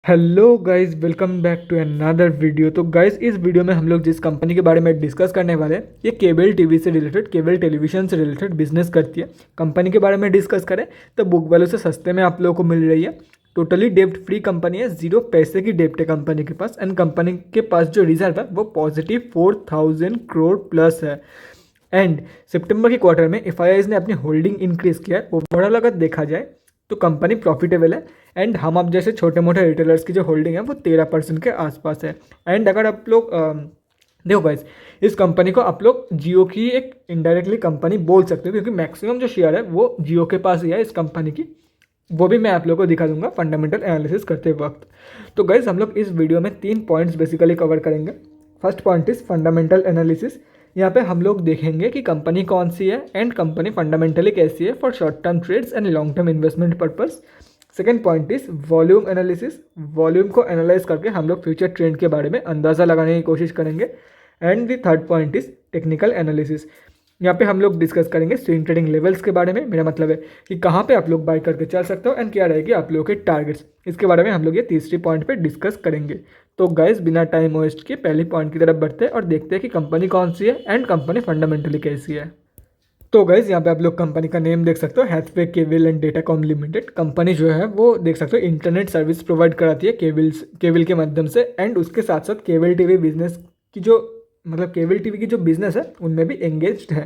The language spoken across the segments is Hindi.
Hello guys, welcome back to another video. तो गाइस, इस वीडियो में हम लोग जिस कंपनी के बारे में डिस्कस करने वाले हैं, ये केबल टीवी से रिलेटेड, केबल टेलीविजन से रिलेटेड बिजनेस करती है। कंपनी के बारे में डिस्कस करें तो बुक वैल्यू से सस्ते में आप लोगों को मिल रही है। टोटली डेप्ट फ्री कंपनी है, जीरो पैसे की डेप्ट है कंपनी के पास। एंड कंपनी के पास जो रिजर्व है वो पॉजिटिव 4000 करोड़ प्लस है। एंड सितंबर के क्वार्टर में एफ ने अपनी होल्डिंग इंक्रीज किया है। ओवरऑल अगर देखा जाए तो कंपनी प्रॉफिटेबल है। एंड हम आप जैसे छोटे मोटे रिटेलर्स की जो होल्डिंग है वो 13% के आसपास है। एंड अगर आप लोग देखो गाइस, इस कंपनी को आप लोग जियो की एक इनडायरेक्टली कंपनी बोल सकते हो, क्योंकि मैक्सिमम जो शेयर है वो जियो के पास ही है इस कंपनी की। वो भी मैं आप लोगों को दिखा दूंगा फंडामेंटल एनालिसिस करते वक्त। तो गाइस, हम लोग इस वीडियो में 3 पॉइंट्स बेसिकली कवर करेंगे। First point is fundamental analysis. यहाँ पे हम लोग देखेंगे कि कंपनी कौन सी है एंड कंपनी फंडामेंटली कैसी है for short term trades and long term investment purpose. Second point is volume analysis. Volume को एनालाइज करके हम लोग फ्यूचर ट्रेंड के बारे में अंदाज़ा लगाने की कोशिश करेंगे। And the third point is technical analysis. यहाँ पे हम लोग डिस्कस करेंगे स्विंग ट्रेडिंग लेवल्स के बारे में। मेरा मतलब है कि कहाँ पे आप लोग बाय करके चल सकते हो एंड क्या रहेगी आप लोगों के टारगेट्स। इसके बारे में हम लोग ये तीसरी पॉइंट पे डिस्कस करेंगे। तो गाइस, बिना टाइम वेस्ट किए पहली पॉइंट की तरफ बढ़ते हैं और देखते हैं कि कंपनी कौन सी है एंड कंपनी फंडामेंटली कैसी है। तो गाइज, यहाँ पे आप लोग कंपनी का नेम देख सकते हो, Hathaway cable and Datacom limited. Company जो है वो देख सकते हो इंटरनेट सर्विस प्रोवाइड कराती है केबल के माध्यम से। एंड उसके साथ साथ केबल टीवी बिजनेस की जो केबल टीवी की जो बिजनेस है उनमें भी एंगेज्ड है।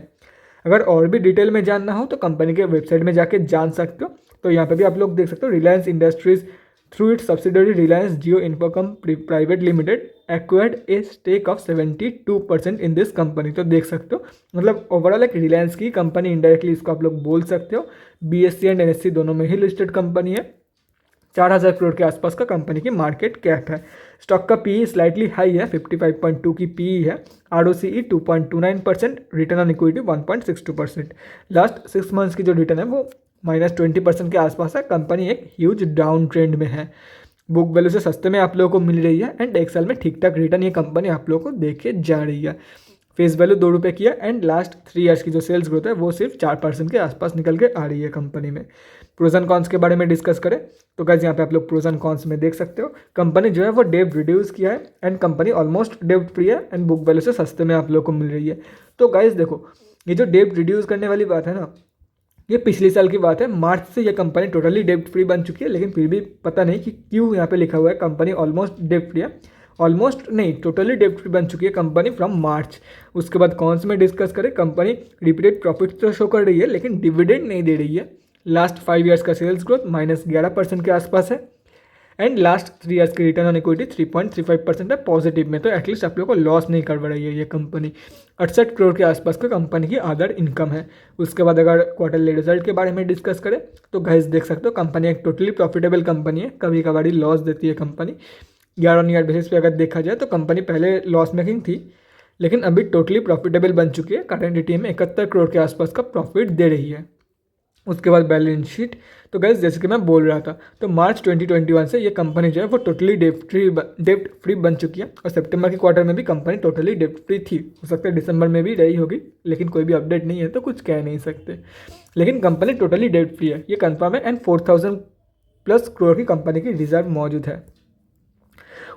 अगर और भी डिटेल में जानना हो तो कंपनी के वेबसाइट में जाके जान सकते हो। तो यहाँ पे भी आप लोग देख सकते हो, Reliance Industries through its subsidiary Reliance Jio Infocom private limited acquired a stake of 72% in this company. तो देख सकते हो, मतलब ओवरऑल एक रिलायंस की कंपनी, इनडायरेक्टली इसको आप लोग बोल सकते हो। बीएससी एंड एनएससी दोनों में ही लिस्टेड कंपनी है। 4000 करोड़ के आसपास का कंपनी की मार्केट कैप है। स्टॉक का पीई स्लाइटली हाई है, 55.2 की पीई है। ROCE 2.29%, return on equity 1.62%। Last 6 months की जो रिटर्न है वो -20% के आसपास है। कंपनी एक ह्यूज डाउन ट्रेंड में है। बुक वैल्यू से सस्ते में आप लोगों को मिल रही है एंड एक साल में ठीक ठाक रिटर्न ये कंपनी आप लोगों को देके जा रही है। फेस वैल्यू 2 रुपये की है एंड लास्ट 3 ईयर्स की जो सेल्स ग्रोथ है वो सिर्फ 4% के आसपास निकल के आ रही है कंपनी में। प्रोज एंड कॉन्स के बारे में डिस्कस करें तो गाइस, यहाँ पे आप लोग प्रोज एंड कॉन्स में देख सकते हो, कंपनी जो है वो डेब्ट रिड्यूस किया है एंड कंपनी ऑलमोस्ट डेब्ट फ्री है एंड बुक वैल्यू से सस्ते में आप लोग को मिल रही है। तो गाइस देखो, ये जो डेब्ट रिड्यूस करने वाली बात है ना, ये पिछले साल की बात है। मार्च से ये कंपनी टोटली डेब्ट फ्री बन चुकी है, लेकिन फिर भी पता नहीं कि क्यों यहाँ पे लिखा हुआ है कंपनी ऑलमोस्ट डेब्ट फ्री है। ऑलमोस्ट नहीं, टोटली डेब्ट फ्री बन चुकी है कंपनी फ्रॉम मार्च। उसके बाद कौन से में डिस्कस करें, कंपनी रिपीटेड प्रॉफिट तो शो कर रही है लेकिन डिविडेंड नहीं दे रही है। लास्ट 5 ईयर्स का सेल्स ग्रोथ -11% के आसपास है एंड लास्ट 3 ईयर्स की रिटर्न ऑन इक्विटी 3.35% है पॉजिटिव में। तो एटलीस्ट आप लोग को लॉस नहीं कर रही है ये कंपनी। 68 करोड़ के आसपास का कंपनी की अदर इनकम है। उसके बाद अगर क्वार्टरली रिजल्ट के बारे में डिस्कस करें तो गाइस देख सकते हो, कंपनी एक टोटली प्रॉफिटेबल कंपनी है। कभी कभार लॉस देती है company. Year on year basis पे अगर देखा जाए तो कंपनी पहले लॉस मेकिंग थी, लेकिन अभी टोटली प्रॉफिटेबल बन चुकी है। करंट ईटीएम में 71 करोड़ के आसपास का प्रॉफिट दे रही है। उसके बाद बैलेंस शीट। तो गैस, जैसे कि मैं बोल रहा था, तो मार्च 2021 से ये कंपनी जो है वो टोटली डेप्ट फ्री बन चुकी है। और सितंबर के क्वार्टर में भी कंपनी टोटली डेप्ट फ्री थी। हो सकता है दिसंबर में भी रही होगी, लेकिन कोई भी अपडेट नहीं है तो कुछ कह नहीं सकते। लेकिन कंपनी टोटली डेप्ट फ्री है, ये कंफर्म है। एंड 4000+ करोड़ की कंपनी की रिजर्व मौजूद है।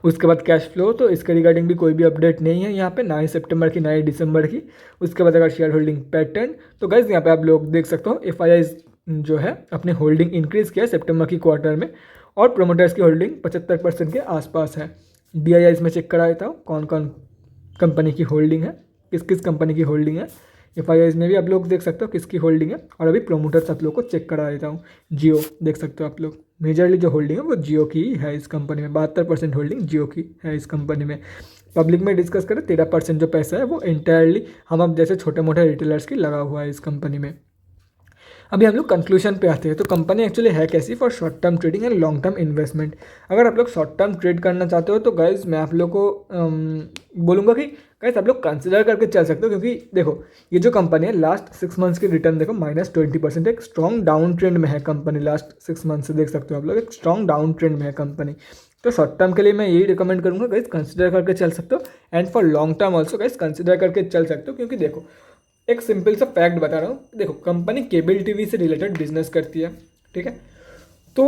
उसके बाद कैश फ्लो, तो इसके रिगार्डिंग भी कोई भी अपडेट नहीं है यहाँ पे, ना ही सितंबर की ना ही दिसंबर की। उसके बाद अगर शेयर होल्डिंग पैटर्न, तो गाइज यहाँ पे आप लोग देख सकते हो, एफ जो है अपनी होल्डिंग इंक्रीज़ किया है सितंबर की क्वार्टर में और प्रोमोटर्स की होल्डिंग 75% के आसपास है। DII में चेक करा देता हूँ कौन कौन कंपनी की होल्डिंग है, किस किस कंपनी की होल्डिंग है। एफ में भी आप लोग देख सकते हो किसकी होल्डिंग है। और अभी प्रोमोटर्स आप लोग को चेक करा देता हूँ। जियो देख सकते हो आप लोग, मेजरली जो होल्डिंग है वो जियो की ही है इस कंपनी में। 72% होल्डिंग जियो की है इस कंपनी में। पब्लिक में डिस्कस करें, 13% जो पैसा है वो इंटायरली हम अब जैसे छोटे मोटे रिटेलर्स की लगा हुआ है इस कंपनी में। अभी हम लोग कंक्लूजन पे आते हैं। तो कंपनी एक्चुअली है कैसी for short term trading and long term investment. अगर आप लोग शॉर्ट टर्म ट्रेड करना चाहते हो तो गाइज मैं आप लोग को बोलूँगा कि गाइज आप लोग कंसिडर करके चल सकते हो, क्योंकि देखो ये जो कंपनी है लास्ट 6 मंथ्स की रिटर्न देखो -20%। एक स्ट्रॉन्ग डाउन ट्रेंड में है कंपनी। लास्ट 6 मंथ से देख सकते हो आप लोग, एक स्ट्रॉन्ग डाउन ट्रेंड में है कंपनी। तो शॉर्ट टर्म के लिए मैं यही रिकमेंड करूँगा गाइज, कंसिडर करके चल सकते हो। And for long term also guys consider करके चल सकते हो, क्योंकि देखो एक सिंपल सा फैक्ट बता रहा हूँ। देखो कंपनी केबल टीवी से रिलेटेड बिजनेस करती है, ठीक है। तो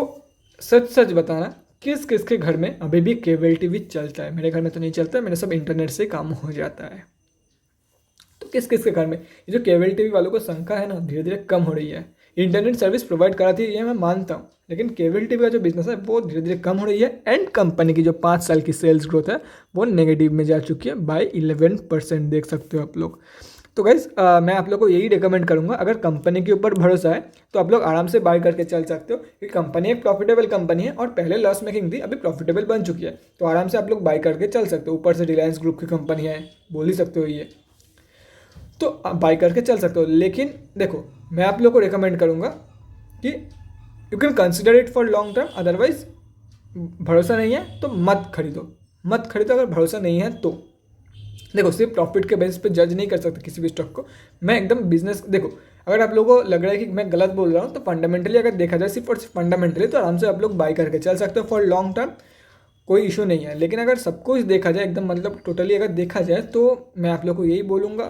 सच सच बताना, किस किस के घर में अभी भी केबल टीवी चलता है? मेरे घर में तो नहीं चलता है, मेरा सब इंटरनेट से काम हो जाता है। तो किस किस के घर में ये जो केबल टीवी वालों को संख्या है ना, धीरे धीरे कम हो रही है। इंटरनेट सर्विस प्रोवाइड कराती है, ये मैं मानता हूँ, लेकिन केबल टीवी का जो बिजनेस है वो धीरे धीरे कम हो रही है। एंड कंपनी की जो 5 साल की सेल्स ग्रोथ है वो नेगेटिव में जा चुकी है बाय 11%, देख सकते हो आप लोग। तो गाइज मैं आप लोग को यही रिकमेंड करूंगा, अगर कंपनी के ऊपर भरोसा है तो आप लोग आराम से बाय करके चल सकते हो, क्योंकि कंपनी एक प्रॉफिटेबल कंपनी है और पहले लॉस मेकिंग थी, अभी प्रॉफिटेबल बन चुकी है। तो आराम से आप लोग बाय करके चल सकते हो। ऊपर से रिलायंस ग्रुप की कंपनी है, बोल ही सकते हो ये, तो आप बाय करके चल सकते हो। लेकिन देखो, मैं आप लोग को रिकमेंड करूंगा कि you can consider it for long term, otherwise भरोसा नहीं है तो मत खरीदो, मत खरीदो। अगर भरोसा नहीं है तो देखो, सिर्फ प्रॉफिट के बेसिस पे जज नहीं कर सकते किसी भी स्टॉक को। मैं एकदम बिजनेस, देखो अगर आप लोगों को लग रहा है कि मैं गलत बोल रहा हूँ तो फंडामेंटली अगर देखा जाए सिर्फ और सिर्फ फंडामेंटली, तो आराम से आप लोग बाय करके चल सकते हो फॉर लॉन्ग टर्म, कोई इशू नहीं है। लेकिन अगर सब कुछ देखा जाए एकदम मतलब टोटली अगर देखा जाए, तो मैं आप लोग को यही बोलूँगा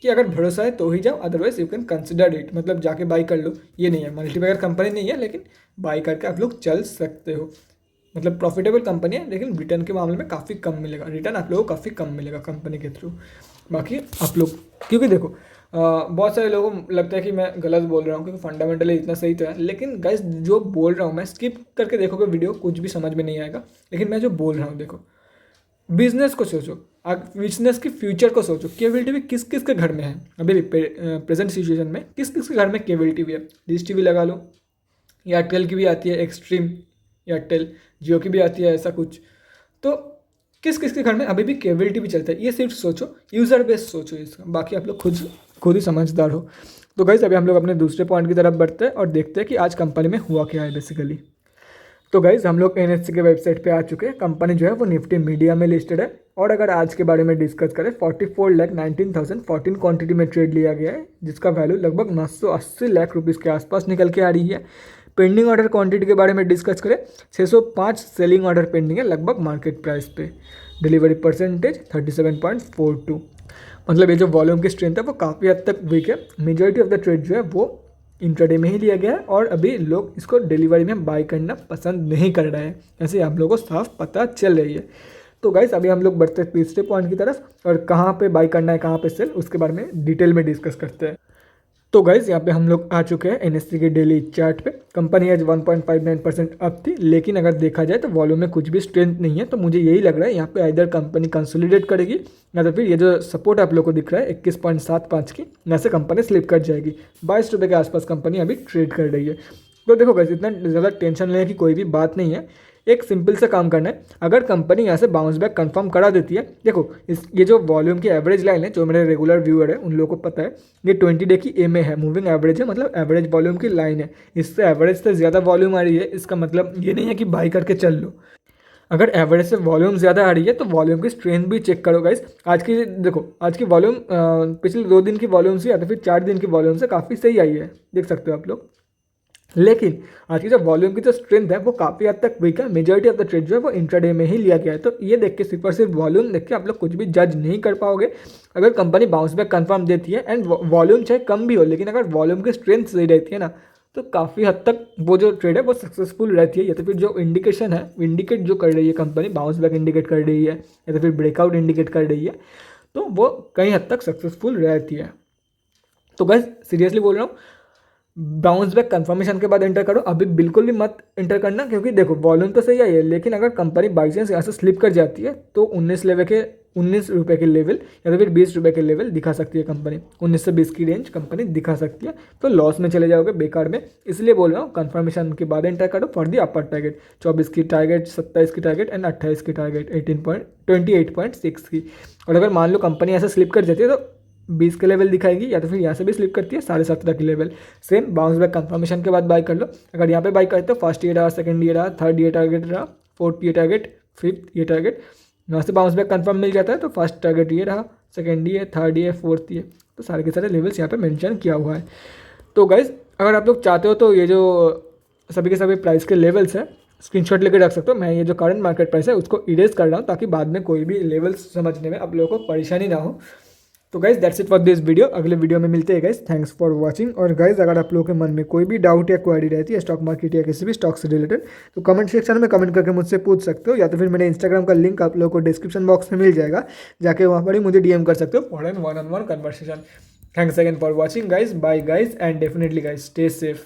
कि अगर भरोसा है तो ही जाओ, otherwise you can consider it, मतलब जाके बाई कर लो। ये नहीं है, मल्टीबैगर कंपनी नहीं है, लेकिन बाई करके आप लोग चल सकते हो। मतलब प्रॉफिटेबल कंपनी है, लेकिन रिटर्न के मामले में काफ़ी कम मिलेगा, रिटर्न आप लोगों को काफ़ी कम मिलेगा कंपनी के थ्रू। बाकी आप लोग, क्योंकि देखो बहुत सारे लोगों को लगता है कि मैं गलत बोल रहा हूँ, क्योंकि फंडामेंटली इतना सही तो है, लेकिन गाइस जो बोल रहा हूँ मैं, स्किप करके देखोगे वीडियो कुछ भी समझ में नहीं आएगा, लेकिन मैं जो बोल रहा हूँ देखो, बिजनेस को सोचो, बिजनेस के फ्यूचर को सोचो। केबल टीवी किस किस के घर में है अभी भी प्रेजेंट सिचुएशन में, किस किस के घर में केबल टीवी है? डिश टीवी लगा लो, एयरटेल की भी आती है, एक्सट्रीम एयरटेल, जियो की भी आती है, ऐसा कुछ। तो किस किस के घर में अभी भी केबल टीवी चलता है, ये सिर्फ सोचो, यूज़र बेस सोचो इसका। बाकी आप लोग खुद ही समझदार हो। तो गाइस अभी हम लोग अपने दूसरे पॉइंट की तरफ बढ़ते हैं और देखते हैं कि आज कंपनी में हुआ क्या है बेसिकली। तो गाइज हम लोग एनएससी के वेबसाइट पे आ चुके हैं। कंपनी जो है वो निफ्टी मीडिया में लिस्टेड है, और अगर आज के बारे में डिस्कस करें, 44,19,014 क्वांटिटी में ट्रेड लिया गया है, जिसका वैल्यू लगभग 980 लाख रुपीज़ के आसपास निकल के आ रही है। पेंडिंग ऑर्डर क्वांटिटी के बारे में डिस्कस करें, 605 सेलिंग ऑर्डर पेंडिंग है लगभग मार्केट प्राइस पे। Delivery percentage 37.42। मतलब ये जो वॉल्यूम की स्ट्रेंथ है वो काफ़ी हद तक वीक है। मेजॉरिटी ऑफ द ट्रेड जो है वो इंट्राडे में ही लिया गया है, और अभी लोग इसको डिलीवरी में बाय करना पसंद नहीं कर रहे हैं, ऐसे आप लोगों को साफ पता चल रही है। तो गाइस अभी हम लोग बढ़ते हैं तीसरे पॉइंट की तरफ, और कहाँ पे बाय करना है, कहाँ पे सेल, उसके बारे में डिटेल में डिस्कस करते हैं। तो गाइज यहाँ पे हम लोग आ चुके हैं एनएससी के डेली चार्ट पे। कंपनी आज 1.59% अप थी, लेकिन अगर देखा जाए तो वॉल्यूम में कुछ भी स्ट्रेंथ नहीं है। तो मुझे यही लग रहा है यहाँ पे इधर कंपनी कंसोलिडेट करेगी, या तो फिर ये जो सपोर्ट आप लोग को दिख रहा है 21.75 की, यहाँ से कंपनी स्लिप कर जाएगी। 22 रुपये के आसपास कंपनी अभी ट्रेड कर रही है। तो देखो गाइज इतना ज़्यादा टेंशन लेने की कोई भी बात नहीं है, एक सिंपल सा काम करना है। अगर कंपनी यहाँ से बाउंस बैक कंफर्म करा देती है, देखो ये जो वॉल्यूम की एवरेज लाइन है, जो मेरे रेगुलर व्यूअर है उन लोगों को पता है, ये 20 डे की एमए है, मूविंग एवरेज है, मतलब एवरेज वॉल्यूम की लाइन है। इससे एवरेज से ज़्यादा वॉल्यूम आ रही है, इसका मतलब ये नहीं है कि बाई करके चल लो। अगर एवरेज से वॉल्यूम ज़्यादा आ रही है तो वॉल्यूम की स्ट्रेंथ भी चेक करो गाइस। आज की देखो, आज की वॉल्यूम पिछले 2 दिन की वॉल्यूम से या तो फिर 4 दिन की वॉल्यूम से काफ़ी सही आई है, देख सकते हो आप लोग। लेकिन आज की जो वॉल्यूम की जो स्ट्रेंथ है वो काफ़ी हद तक वीक है। मेजॉरिटी ऑफ द ट्रेड जो है वो इंट्राडे में ही लिया गया है। तो ये देख के सिर्फ और सिर्फ वॉल्यूम देख के आप लोग कुछ भी जज नहीं कर पाओगे। अगर कंपनी बाउंस बैक कंफर्म देती है, एंड वॉल्यूम चाहे कम भी हो, लेकिन अगर वॉल्यूम की स्ट्रेंथ सही रहती है ना, तो काफ़ी हद तक वो जो ट्रेड है वो सक्सेसफुल रहती है। या तो फिर जो इंडिकेशन है, इंडिकेट जो कर रही है कंपनी, बाउंस बैक इंडिकेट कर रही है या तो फिर ब्रेकआउट इंडिकेट कर रही है, तो वो कई हद तक सक्सेसफुल रहती है। तो बस सीरियसली बोल रहा हूँ, बाउंस बैक कंफर्मेशन के बाद एंटर करो, अभी बिल्कुल भी मत एंटर करना, क्योंकि देखो वॉल्यूम तो सही आई है, लेकिन अगर कंपनी बाई चांस यहाँ से स्लिप कर जाती है तो 19 रुपये के लेवल या तो फिर 20 रुपये के लेवल दिखा सकती है कंपनी, 19 से 20 की रेंज कंपनी दिखा सकती है। तो लॉस में चले जाओगे बेकार में, इसलिए बोल रहा हूँ कंफर्मेशन के बाद एंटर करो फॉर दी अपर टारगेट। 24 की टारगेट, 27 की टारगेट एंड 28 की टारगेट, 28.6 की। और अगर मान लो कंपनी ऐसे स्लिप कर जाती है तो 20 के लेवल दिखाएगी, या तो फिर यहाँ से भी स्लिप करती है 17.5 के level. Same bounce back confirmation के बाद बाय कर लो। अगर यहाँ पे बाय करते हो, फर्स्ट ये रहा, सेकंड ये रहा, थर्ड ये टारगेट रहा, फोर्थ ये टारगेट, फिफ्थ ये टारगेट, यहाँ से बाउंस बैक कंफर्म मिल जाता है तो फर्स्ट टारगेट ये रहा, सेकंड ये, थर्ड ये, फोर्थ ये, तो सारे के सारे लेवल्स यहाँ पे मेंशन किया हुआ है। तो गाइज अगर आप लोग चाहते हो तो ये जो सभी के सभी प्राइस के लेवल्स हैं स्क्रीनशॉट लेकर रख सकते हो। मैं ये जो करंट मार्केट प्राइस है उसको इरेज कर रहा हूँ, ताकि बाद में कोई भी लेवल्स समझने में आप लोगों को परेशानी ना हो। तो guys that's it for this video, अगले वीडियो में मिलते हैं गाइज। Thanks for watching. और गाइज अगर आप लोगों के मन में कोई भी डाउट या क्वेरी रहती है स्टॉक मार्केट या किसी भी स्टॉक से रिलेटेड, तो कमेंट सेक्शन में कमेंट करके मुझसे पूछ सकते हो, या तो फिर मेरे इंस्टाग्राम का लिंक आप लोगों को डिस्क्रिप्शन बॉक्स में मिल जाएगा, जाके वहाँ पर ही मुझे डीएम कर सकते हो for an one on one conversation. Thanks again for watching guys, bye guys, and definitely guys stay safe.